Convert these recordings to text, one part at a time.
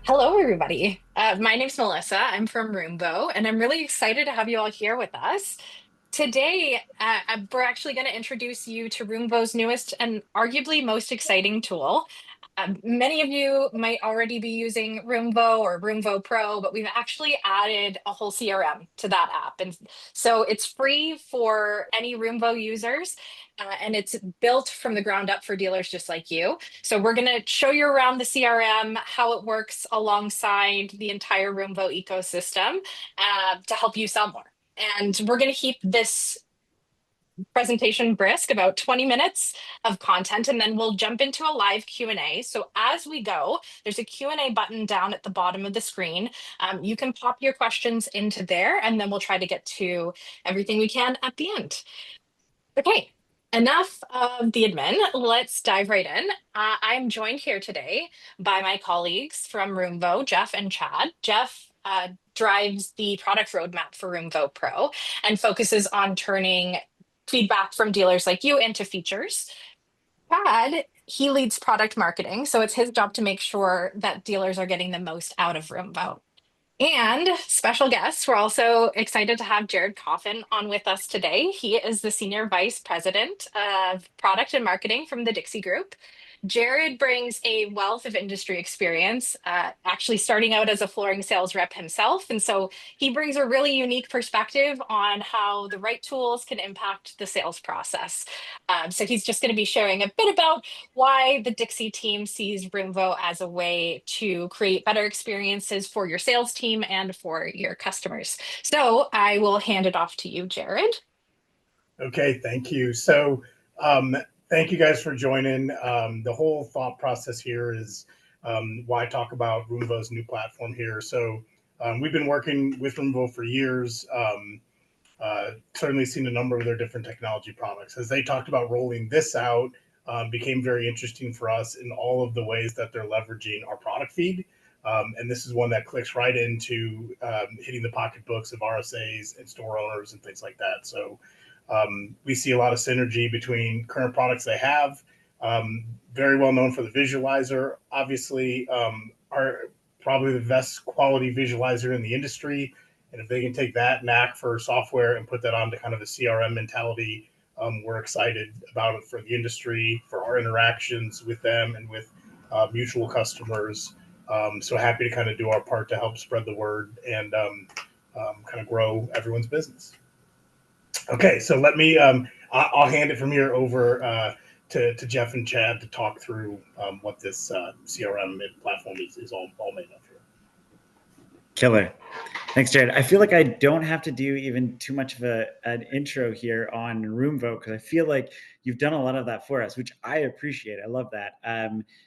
Hello, everybody. My name's Melissa. I'm from Roomvo, and I'm really excited to have you all here with us. Today, we're actually going to introduce you to Roomvo's newest and arguably most exciting tool. Many of you might already be using Roomvo or Roomvo Pro, but we've actually added a whole CRM to that app. And so it's free for any Roomvo users, and it's built from the ground up for dealers just like you. So we're going to show you around the CRM, how it works alongside the entire Roomvo ecosystem to help you sell more. And we're going to keep this presentation brisk, about 20 minutes of content, and then we'll jump into a live Q&A. So as we go, there's a Q&A button down at the bottom of the screen. You can pop your questions into there, and then we'll try to get to everything we can at the end. Okay, enough of the admin. Let's dive right in. I'm joined here today by my colleagues from Roomvo, Jeff and Chad. Jeff drives the product roadmap for Roomvo Pro and focuses on turning feedback from dealers like you into features. Chad, he leads product marketing, so it's his job to make sure that dealers are getting the most out of Roomvo. And special guests, we're also excited to have Jared Coffin on with us today. He is the Senior Vice President of Product and Marketing from the Dixie Group. Jared brings a wealth of industry experience, actually starting out as a flooring sales rep himself. And so he brings a really unique perspective on how the right tools can impact the sales process. So he's just going to be sharing a bit about why the Dixie team sees Roomvo as a way to create better experiences for your sales team and for your customers. So I will hand it off to you, Jared. Okay, thank you. So, thank you guys for joining. The whole thought process here is why I talk about Roomvo's new platform here. So, we've been working with Roomvo for years. Certainly seen a number of their different technology products. As they talked about rolling this out, became very interesting for us in all of the ways that they're leveraging our product feed. And this is one that clicks right into hitting the pocketbooks of RSAs and store owners and things like that. So, we see a lot of synergy between current products they have. Very well known for the visualizer, obviously, are probably the best quality visualizer in the industry. And if they can take that knack for software and put that onto kind of a CRM mentality, we're excited about it for the industry, for our interactions with them and with mutual customers. So happy to kind of do our part to help spread the word and kind of grow everyone's business. Okay, so let me. I'll hand it from here over to Jeff and Chad to talk through what this CRM platform is all made of here. Killer. Thanks, Jared. I feel like I don't have to do even too much of an intro here on Roomvo because I feel like you've done a lot of that for us, which I appreciate. I love that.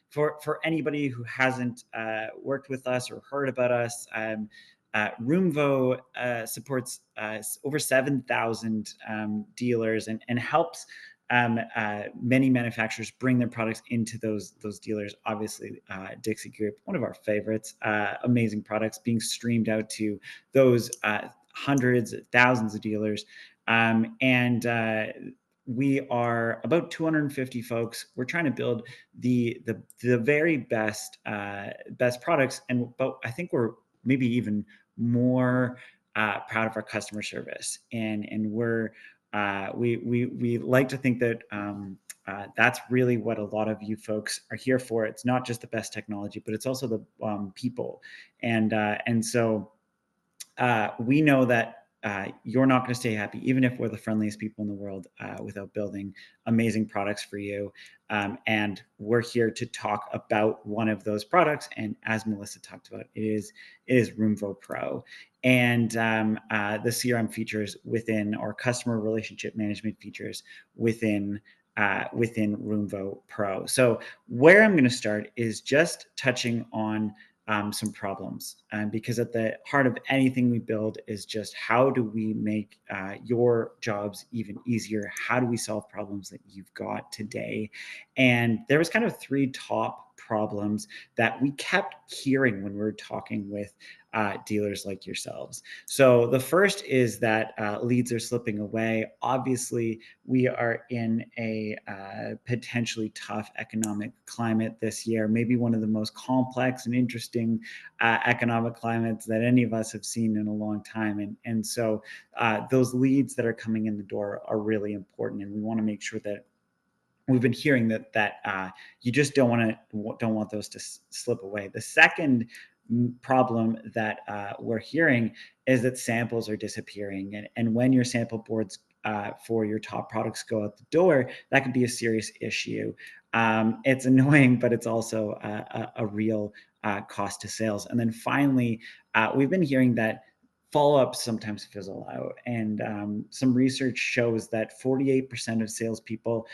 For anybody who hasn't worked with us or heard about us, Roomvo supports over 7,000 dealers and helps many manufacturers bring their products into those dealers. Obviously, Dixie Group, one of our favorites, amazing products being streamed out to those hundreds, thousands of dealers. We are about 250 folks. We're trying to build the very best products, but I think we're maybe even more proud of our customer service, and we like to think that that's really what a lot of you folks are here for. It's not just the best technology, but it's also the people, and so we know that you're not going to stay happy, even if we're the friendliest people in the world, without building amazing products for you. And we're here to talk about one of those products. And as Melissa talked about, it is Roomvo Pro, and the CRM features within, or customer relationship management features within Roomvo Pro. So where I'm going to start is just touching on some problems, because at the heart of anything we build is just how do we make your jobs even easier? How do we solve problems that you've got today? And there was kind of three top problems that we kept hearing when we were talking with dealers like yourselves. So the first is that leads are slipping away. Obviously, we are in a potentially tough economic climate this year, maybe one of the most complex and interesting economic climates that any of us have seen in a long time. And so those leads that are coming in the door are really important, and we want to make sure that we've been hearing that you just don't want those to slip away. The second problem that we're hearing is that samples are disappearing, and when your sample boards for your top products go out the door, that could be a serious issue. It's annoying, but it's also a real cost to sales. And then finally, we've been hearing that follow-ups sometimes fizzle out, and some research shows that 48% of salespeople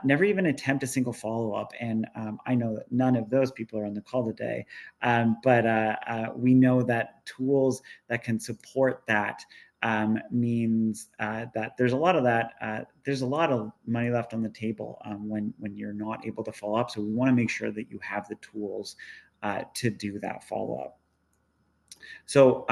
never even attempt a single follow-up. And I know that none of those people are on the call today, but we know that tools that can support that means that there's a lot of money left on the table when you're not able to follow up. So we want to make sure that you have the tools to do that follow-up. So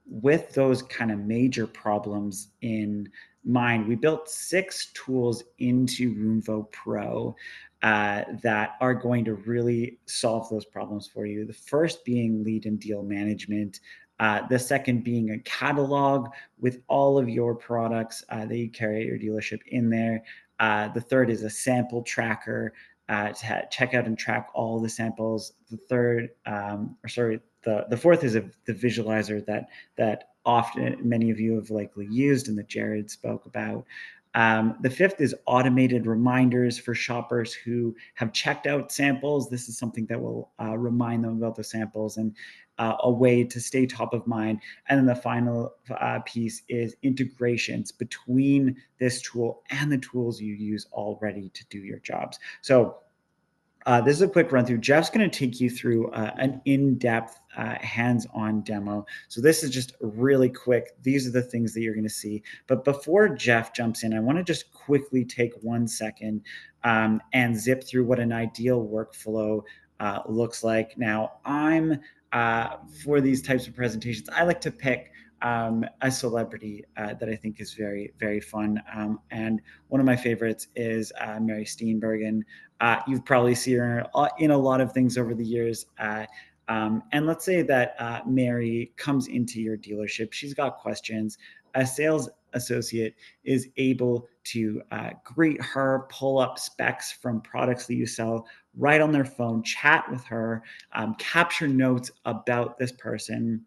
with those kind of major problems in mind, we built 6 tools into Roomvo Pro that are going to really solve those problems for you. The first being lead and deal management. The second being a catalog with all of your products that you carry at your dealership in there. The third is a sample tracker to check out and track all the samples. The third, the fourth is the visualizer that often many of you have likely used and that Jared spoke about. The fifth is automated reminders for shoppers who have checked out samples. This is something that will remind them about the samples and a way to stay top of mind. And then the final piece is integrations between this tool and the tools you use already to do your jobs. So this is a quick run through. Jeff's going to take you through an in-depth hands-on demo. So this is just really quick. These are the things that you're going to see. But before Jeff jumps in, I want to just quickly take 1 second and zip through what an ideal workflow looks like. Now, for these types of presentations, I like to pick a celebrity that I think is very, very fun. And one of my favorites is Mary Steenburgen. You've probably seen her in a lot of things over the years. And let's say that Mary comes into your dealership. She's got questions. A sales associate is able to greet her, pull up specs from products that you sell right on their phone, chat with her, capture notes about this person.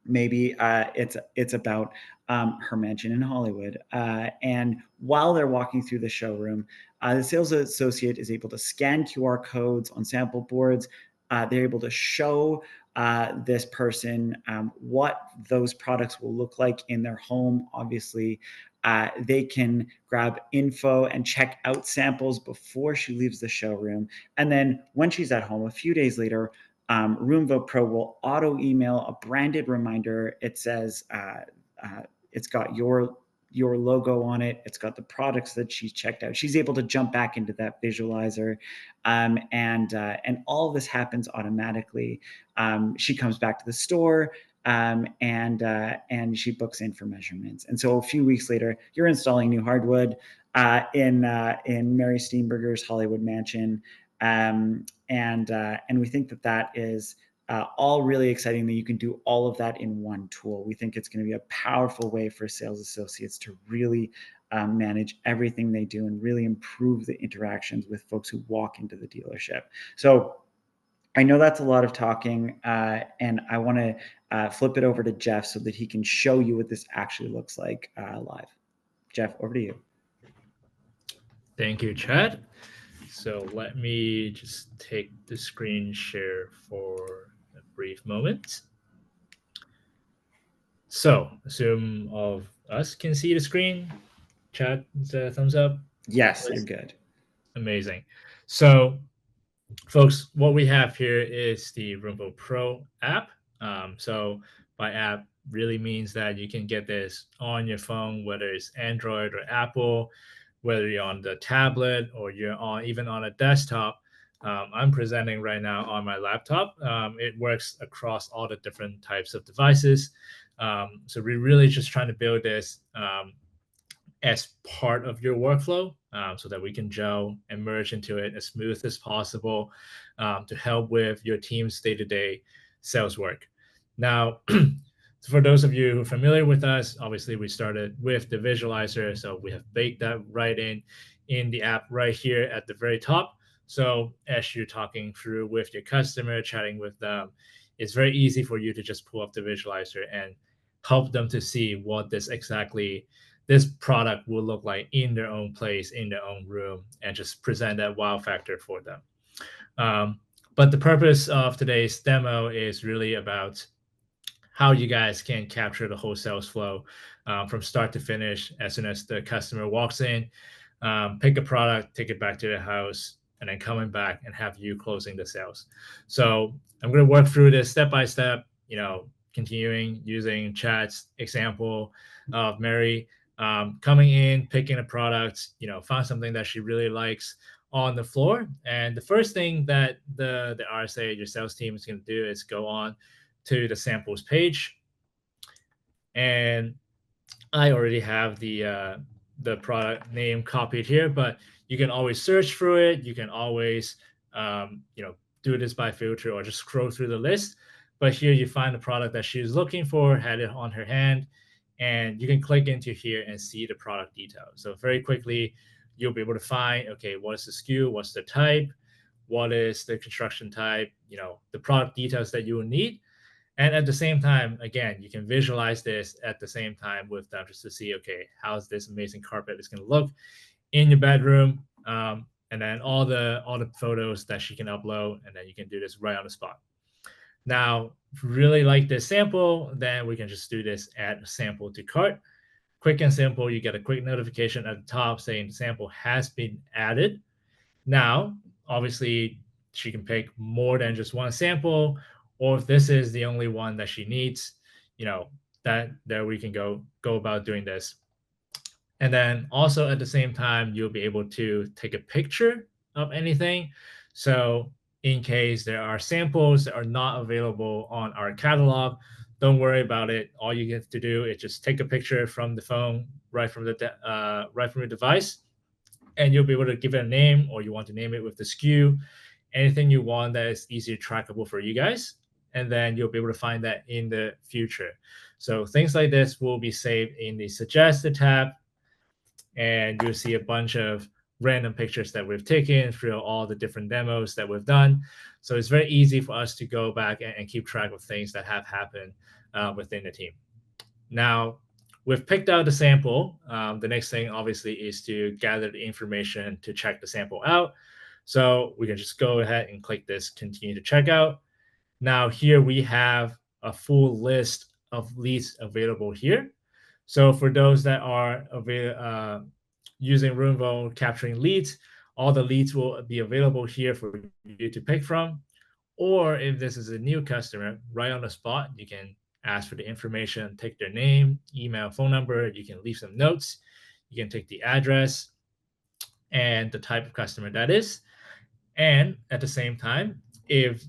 Maybe it's about her mansion in Hollywood. And while they're walking through the showroom, the sales associate is able to scan QR codes on sample boards. They're able to show this person what those products will look like in their home. Obviously, they can grab info and check out samples before she leaves the showroom. And then when she's at home, a few days later, Roomvo Pro will auto email a branded reminder. It says it's got your logo on it. It's got the products that she's checked out. She's able to jump back into that visualizer, and all of this happens automatically. She comes back to the store. And she books in for measurements. And so a few weeks later, you're installing new hardwood in Mary Steenburgen's Hollywood mansion. And we think that is all really exciting that you can do all of that in one tool. We think it's going to be a powerful way for sales associates to really manage everything they do and really improve the interactions with folks who walk into the dealership. So I know that's a lot of talking, and I want to flip it over to Jeff so that he can show you what this actually looks like live. Jeff, over to you. Thank you, Chad. So let me just take the screen share for a brief moment. So assume all of us can see the screen. Chad, thumbs up. Yes, you're good. Amazing. So folks, what we have here is the Roomvo Pro app. So by app really means that you can get this on your phone, whether it's Android or Apple, whether you're on the tablet or you're on even on a desktop. I'm presenting right now on my laptop. It works across all the different types of devices. So we're really just trying to build this as part of your workflow, so that we can gel and merge into it as smooth as possible, to help with your team's day-to-day sales work. Now, for those of you who are familiar with us, obviously we started with the visualizer. So we have baked that right in the app right here at the very top. So as you're talking through with your customer, chatting with them, it's very easy for you to just pull up the visualizer and help them to see what this product will look like in their own place, in their own room, and just present that wow factor for them. But the purpose of today's demo is really about how you guys can capture the whole sales flow, from start to finish. As soon as the customer walks in, pick a product, take it back to their house, and then coming back and have you closing the sales. So I'm going to work through this step by step, continuing using chat's example of Mary coming in, picking a product, found something that she really likes on the floor. And the first thing that the RSA, your sales team, is going to do is go on to the samples page. And I already have the product name copied here, but you can always search through it. You can always do this by filter or just scroll through the list. But here you find the product that she's looking for, had it on her hand, and you can click into here and see the product details. So very quickly, you'll be able to find, okay, what is the SKU, what's the type, what is the construction type, the product details that you will need. And at the same time, again, you can visualize this at the same time with them just to see, okay, how's this amazing carpet is going to look in your bedroom, and then all the photos that she can upload, and then you can do this right on the spot. Now, if you really like this sample, then we can just do this add sample to cart. Quick and simple. You get a quick notification at the top saying the sample has been added. Now, obviously, she can pick more than just one sample, or if this is the only one that she needs, that there we can go about doing this. And then also at the same time, you'll be able to take a picture of anything. So in case there are samples that are not available on our catalog, don't worry about it. All you have to do is just take a picture from the phone, right from your device, and you'll be able to give it a name, or you want to name it with the SKU, anything you want that is easily trackable for you guys. And then you'll be able to find that in the future. So things like this will be saved in the suggested tab, and you'll see a bunch of random pictures that we've taken through all the different demos that we've done. So it's very easy for us to go back and keep track of things that have happened within the team. Now, we've picked out the sample. The next thing, obviously, is to gather the information to check the sample out. So we can just go ahead and click this continue to check out. Now, here we have a full list of leads available here. So for those that are using Roomvo capturing leads, all the leads will be available here for you to pick from. Or if this is a new customer, right on the spot, you can ask for the information, take their name, email, phone number. You can leave some notes. You can take the address and the type of customer that is. And at the same time, if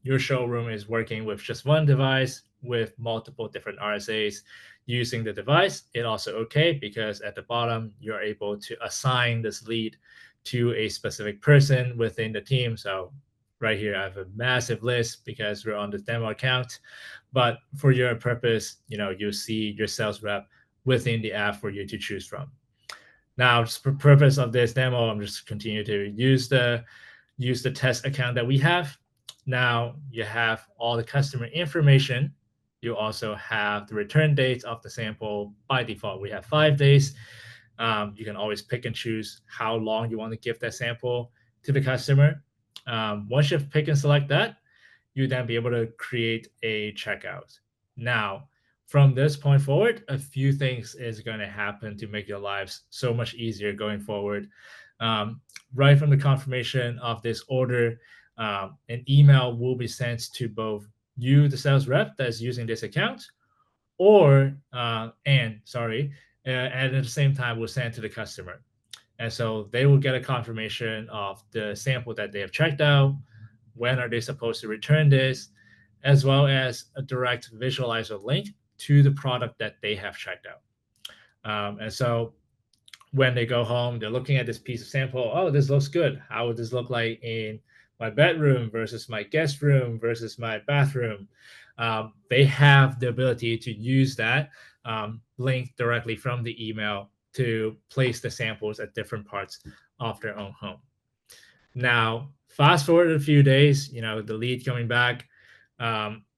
your showroom is working with just one device with multiple different RSAs using the device, it's also okay, because at the bottom, you're able to assign this lead to a specific person within the team. So right here, I have a massive list because we're on the demo account. But for your purpose, you'll see your sales rep within the app for you to choose from. Now, just for purpose of this demo, I'm just continue to use the test account that we have. Now you have all the customer information. You also have the return dates of the sample. By default, we have 5 days. You can always pick and choose how long you want to give that sample to the customer. Once you've picked and select that, you then be able to create a checkout. Now, from this point forward, a few things is going to happen to make your lives so much easier going forward. Right from the confirmation of this order, an email will be sent to both you, the sales rep that's using this account, and at the same time, we'll send to the customer. And so they will get a confirmation of the sample that they have checked out, when are they supposed to return this, as well as a direct visualizer link to the product that they have checked out. And so when they go home, they're looking at this piece of sample. Oh, this looks good. How would this look like in my bedroom versus my guest room versus my bathroom? They have the ability to use that link directly from the email to place the samples at different parts of their own home. Now, fast forward a few days, the lead coming back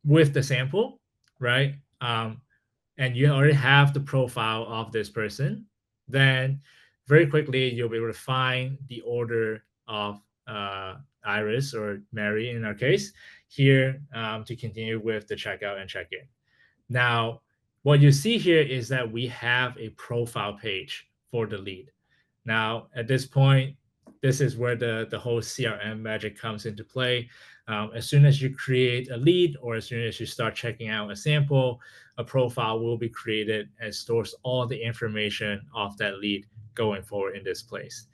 with the sample, right? And you already have the profile of this person, then very quickly you'll be able to find the order of Iris or Mary in our case here to continue with the checkout and check-in. Now, what you see here is that we have a profile page for the lead. Now, at this point, this is where the whole CRM magic comes into play. As soon as you create a lead or as soon as you start checking out a sample, a profile will be created and stores all the information of that lead going forward in this place.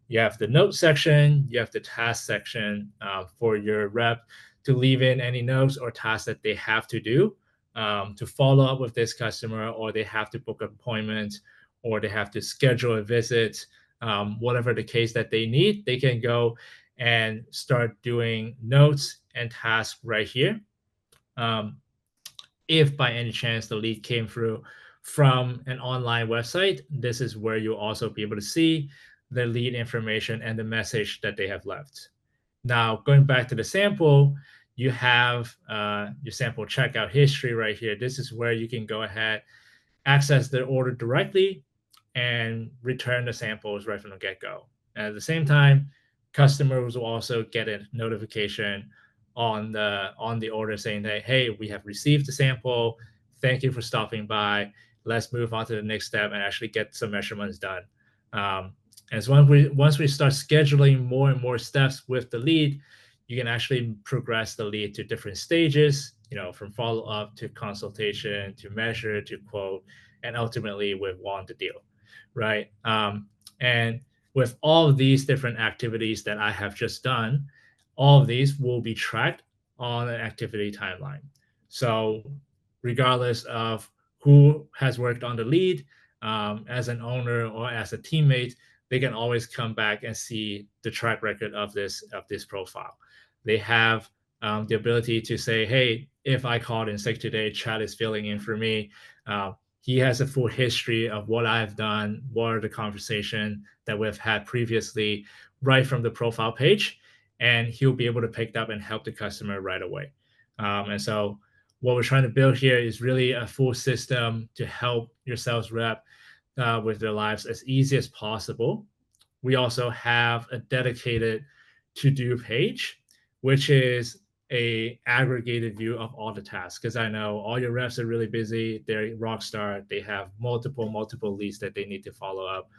You have the note section, you have the task section for your rep to leave in any notes or tasks that they have to do to follow up with this customer, or they have to book an appointment, or they have to schedule a visit, whatever the case that they need, they can go and start doing notes and tasks right here. If by any chance the lead came through from an online website, this is where you'll also be able to see the lead information and the message that they have left. Now, going back to the sample, you have your sample checkout history right here. This is where you can go ahead, access the order directly, and return the samples right from the get-go. And at the same time, customers will also get a notification on the order saying that, hey, we have received the sample. Thank you for stopping by. Let's move on to the next step and actually get some measurements done. And so once we start scheduling more and more steps with the lead, you can actually progress the lead to different stages, from follow-up to consultation to measure to quote, and ultimately with won the deal, right? And with all of these different activities that I have just done, all of these will be tracked on an activity timeline. So regardless of who has worked on the lead, as an owner or as a teammate, they can always come back and see the track record of this profile. They have the ability to say, hey, if I called in sick today, Chad is filling in for me. He has a full history of what I've done, what are the conversation that we've had previously, right from the profile page, and he'll be able to pick it up and help the customer right away. And so what we're trying to build here is really a full system to help your sales rep with their lives as easy as possible. We also have a dedicated to-do page, which is a aggregated view of all the tasks, because I know all your reps are really busy. They're rock star. They have multiple leads that they need to follow up.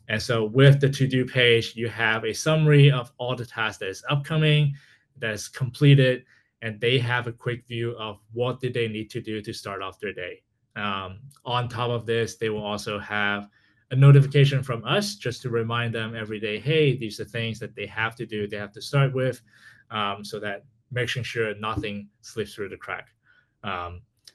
And so with the to-do page, you have a summary of all the tasks that is upcoming, that is completed, and they have a quick view of what did they need to do to start off their day. On top of this, they will also have a notification from us just to remind them every day, hey, these are things that they have to do, they have to start with, so that making sure nothing slips through the crack.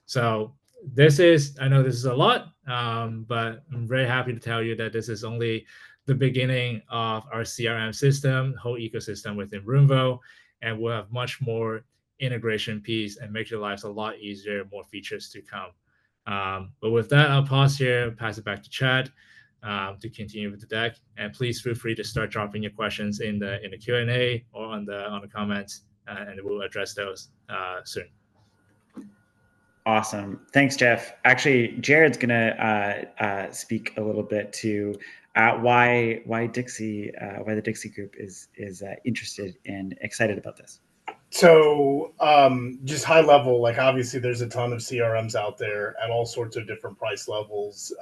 So I know this is a lot, but I'm very happy to tell you that this is only the beginning of our CRM system, whole ecosystem within Roomvo, and we'll have much more integration piece and make your lives a lot easier, more features to come. But with that, I'll pause here, pass it back to Chad to continue with the deck. And please feel free to start dropping your questions in the Q&A or on the comments, and we'll address those soon. Awesome. Thanks, Jeff. Actually, Jared's going to speak a little bit to why the Dixie Group is interested and excited about this. So just high level, like obviously there's a ton of CRMs out there at all sorts of different price levels.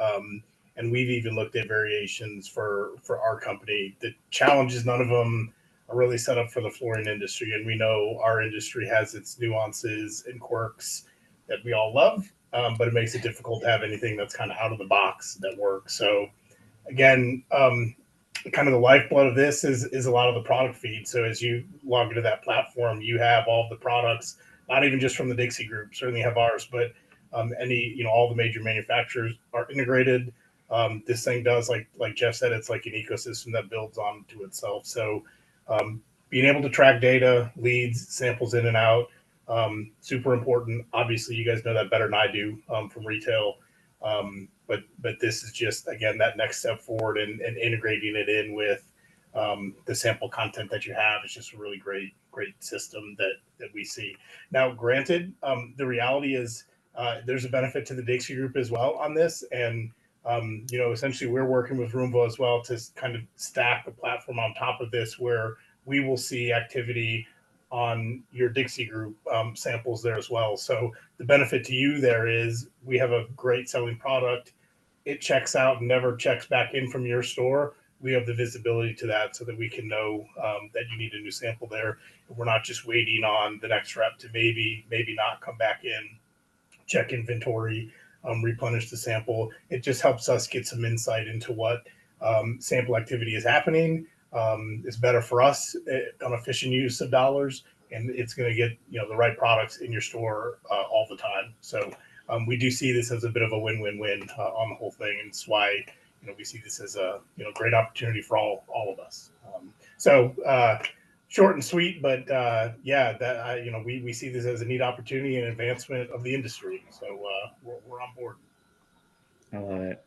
And we've even looked at variations for our company. The challenge is none of them are really set up for the flooring industry. And we know our industry has its nuances and quirks that we all love, but it makes it difficult to have anything that's kind of out of the box that works. So again, kind of the lifeblood of this is a lot of the product feed. So as you log into that platform, you have all the products, not even just from the Dixie Group, certainly have ours, but all the major manufacturers are integrated. This thing does, like Jeff said, it's like an ecosystem that builds onto itself. So being able to track data, leads, samples in and out, super important. Obviously, you guys know that better than I do from retail. But this is just, again, that next step forward and integrating it in with the sample content that you have. It's just a really great system that we see. Now, granted, the reality is there's a benefit to the Dixie Group as well on this, and essentially we're working with Roomvo as well to kind of stack the platform on top of this, where we will see activity on your Dixie Group samples there as well. So the benefit to you there is we have a great selling product. It checks out and never checks back in from your store. We have the visibility to that so that we can know that you need a new sample there. We're not just waiting on the next rep to maybe not come back in, check inventory, replenish the sample. It just helps us get some insight into what sample activity is happening. It's better for us on efficient use of dollars, and it's going to get the right products in your store all the time. So we do see this as a bit of a win-win-win on the whole thing, and it's why we see this as a great opportunity for all of us. Short and sweet, but we see this as a neat opportunity and advancement of the industry. So we're on board. I love it.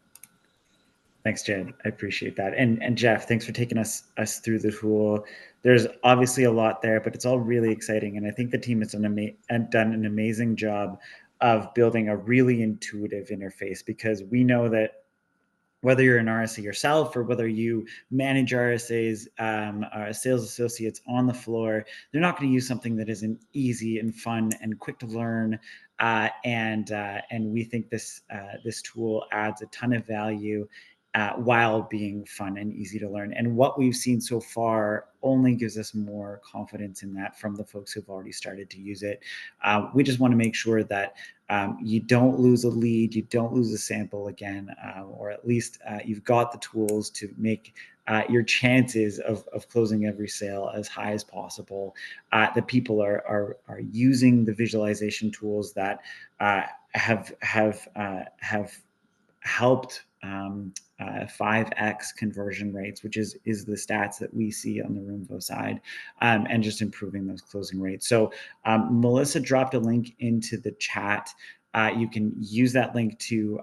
Thanks, Jed. I appreciate that. And Jeff, thanks for taking us through the tool. There's obviously a lot there, but it's all really exciting. And I think the team has done an amazing job of building a really intuitive interface, because we know that whether you're an RSA yourself or whether you manage RSAs, sales associates on the floor, they're not going to use something that isn't easy and fun and quick to learn. And we think this tool adds a ton of value while being fun and easy to learn. And what we've seen so far only gives us more confidence in that from the folks who've already started to use it. We just want to make sure that you don't lose a lead, you don't lose a sample again, or at least you've got the tools to make your chances of closing every sale as high as possible. That people are using the visualization tools that have helped 5x conversion rates, which is the stats that we see on the Roomvo side, and just improving those closing rates. So Melissa dropped a link into the chat. You can use that link to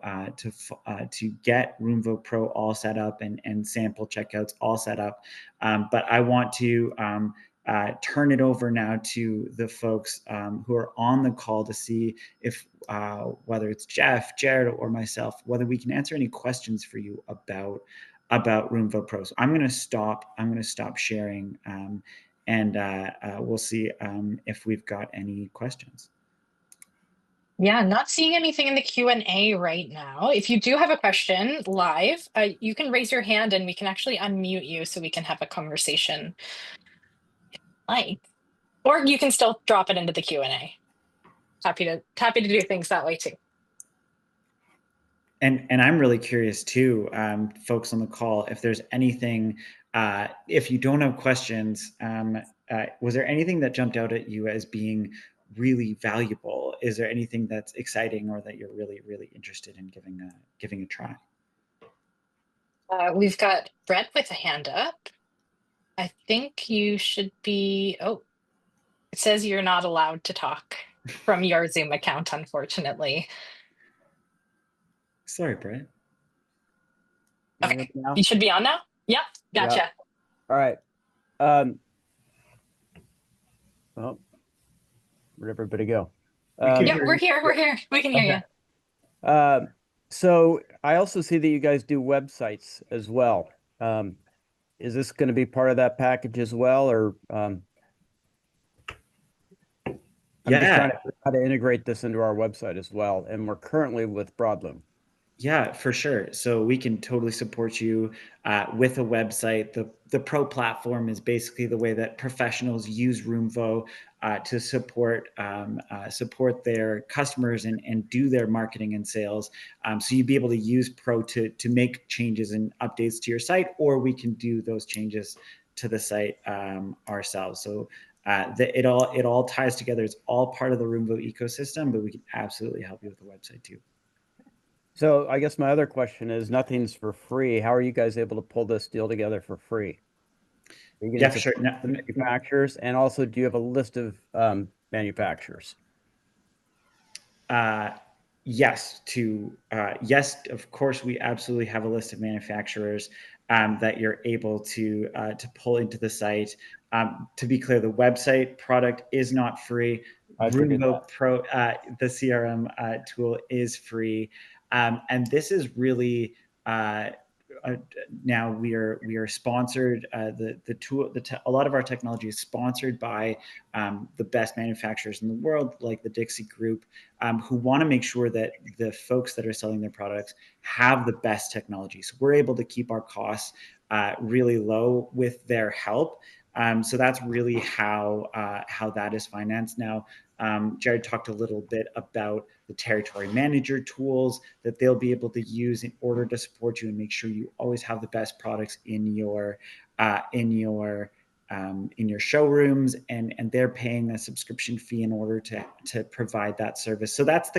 get Roomvo Pro all set up and sample checkouts all set up. But I want to turn it over now to the folks who are on the call to see if whether it's Jeff, Jared, or myself, whether we can answer any questions for you about Roomvo Pro. So I'm going to stop sharing, and we'll see if we've got any questions. Yeah, not seeing anything in the Q&A right now. If you do have a question live, you can raise your hand and we can actually unmute you so we can have a conversation. Or you can still drop it into the Q&A. Happy to do things that way too. And I'm really curious too, folks on the call, if there's anything, if you don't have questions, was there anything that jumped out at you as being really valuable? Is there anything that's exciting or that you're really, really interested in giving a try? We've got Brett with a hand up. I think you should be, it says you're not allowed to talk from your Zoom account, unfortunately. Sorry, Brett. Okay, you should be on now? Yep, gotcha. Yep. All right. Well, where'd everybody go? Yeah, we're here. We can hear you. So I also see that you guys do websites as well. Is this going to be part of that package as well, or I'm just trying to figure out how to integrate this into our website as well, and we're currently with Broadloom. Yeah, for sure. So we can totally support you with a website. the Pro platform is basically the way that professionals use Roomvo to support their customers and do their marketing and sales. So you'd be able to use Pro to make changes and updates to your site, or we can do those changes to the site ourselves. So it all ties together. It's all part of the Roomvo ecosystem, but we can absolutely help you with the website too. So I guess my other question is, nothing's for free. How are you guys able to pull this deal together for free? Are you Yeah, getting sure. the manufacturers, and also do you have a list of manufacturers? Yes, of course, we absolutely have a list of manufacturers that you're able to pull into the site. To be clear, the website product is not free. Roomvo Pro, the CRM tool, is free, and this is really now we are sponsored. The tool, a lot of our technology is sponsored by the best manufacturers in the world, like the Dixie Group, who want to make sure that the folks that are selling their products have the best technology. So we're able to keep our costs really low with their help. So that's really how that is financed. Now, Jared talked a little bit about the territory manager tools that they'll be able to use in order to support you and make sure you always have the best products in your showrooms, and they're paying a subscription fee in order to provide that service. So that's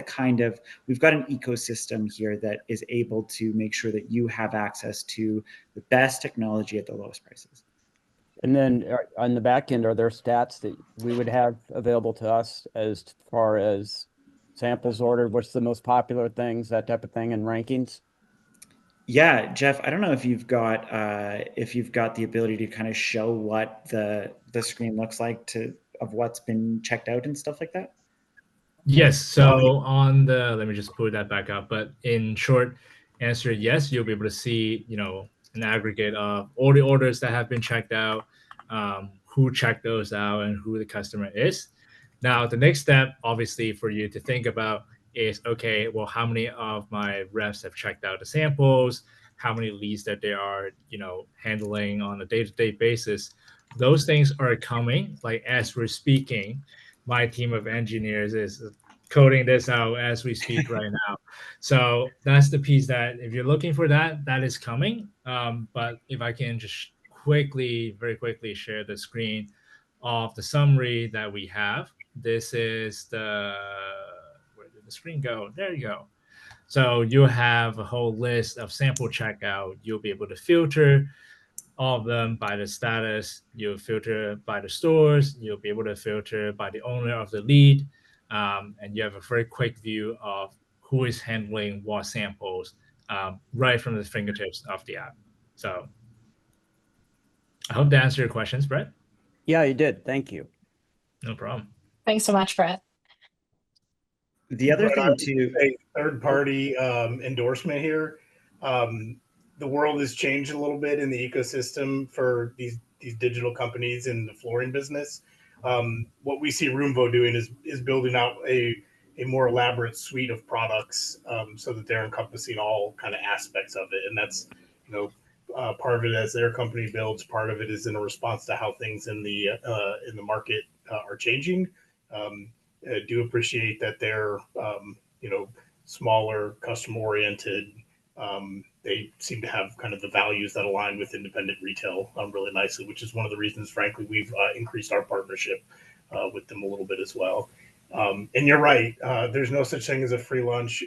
we've got an ecosystem here that is able to make sure that you have access to the best technology at the lowest prices. And then on the back end, are there stats that we would have available to us as far as samples ordered? What's the most popular things, that type of thing, and rankings? Yeah, Jeff, I don't know if you've got the ability to kind of show what the screen looks like of what's been checked out and stuff like that. Yes. So let me just put that back up. But in short answer, yes, you'll be able to see, an aggregate of all the orders that have been checked out, who checked those out, and who the customer is. Now, the next step, obviously, for you to think about is, okay, well, how many of my reps have checked out the samples? How many leads that they are, handling on a day-to-day basis? Those things are coming, like, as we're speaking. My team of engineers is coding this out as we speak right now. So that's the piece that if you're looking for that is coming. But if I can just very quickly share the screen of the summary that we have. This is where did the screen go? There you go. So you'll have a whole list of sample checkout. You'll be able to filter all of them by the status. You'll filter by the stores. You'll be able to filter by the owner of the lead. And you have a very quick view of who is handling what samples right from the fingertips of the app. So I hope that answered your questions, Brett. Yeah, you did. Thank you. No problem. Thanks so much, Brett. The other thing too, a third-party endorsement here. The world has changed a little bit in the ecosystem for these digital companies in the flooring business. What we see Roomvo doing is building out a more elaborate suite of products so that they're encompassing all kind of aspects of it. And that's, part of it as their company builds, part of it is in a response to how things in the market are changing. I do appreciate that they're, smaller, customer oriented. They seem to have kind of the values that align with independent retail really nicely, which is one of the reasons, frankly, we've increased our partnership with them a little bit as well. And you're right. There's no such thing as a free lunch.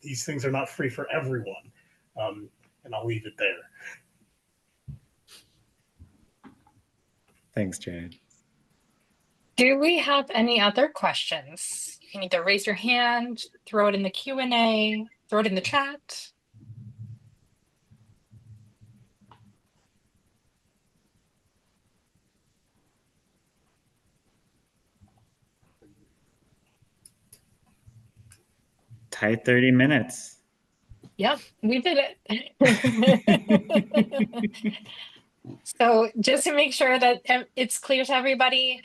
These things are not free for everyone. And I'll leave it there. Thanks, Jared. Do we have any other questions? You can either raise your hand, throw it in the Q&A, throw it in the chat. Tight 30 minutes. Yep, we did it. So just to make sure that it's clear to everybody,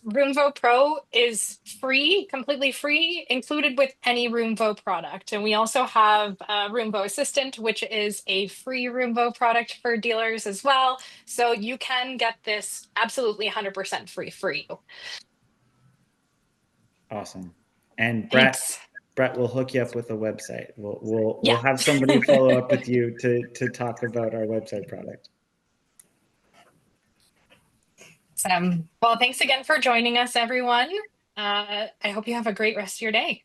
Roomvo Pro is free, completely free, included with any Roomvo product. And we also have Roomvo Assistant, which is a free Roomvo product for dealers as well. So you can get this absolutely 100% free for you. Awesome. And Thanks. Brett will hook you up with a website. We'll Yeah. have somebody follow up with you to talk about our website product. Well, thanks again for joining us, everyone. I hope you have a great rest of your day.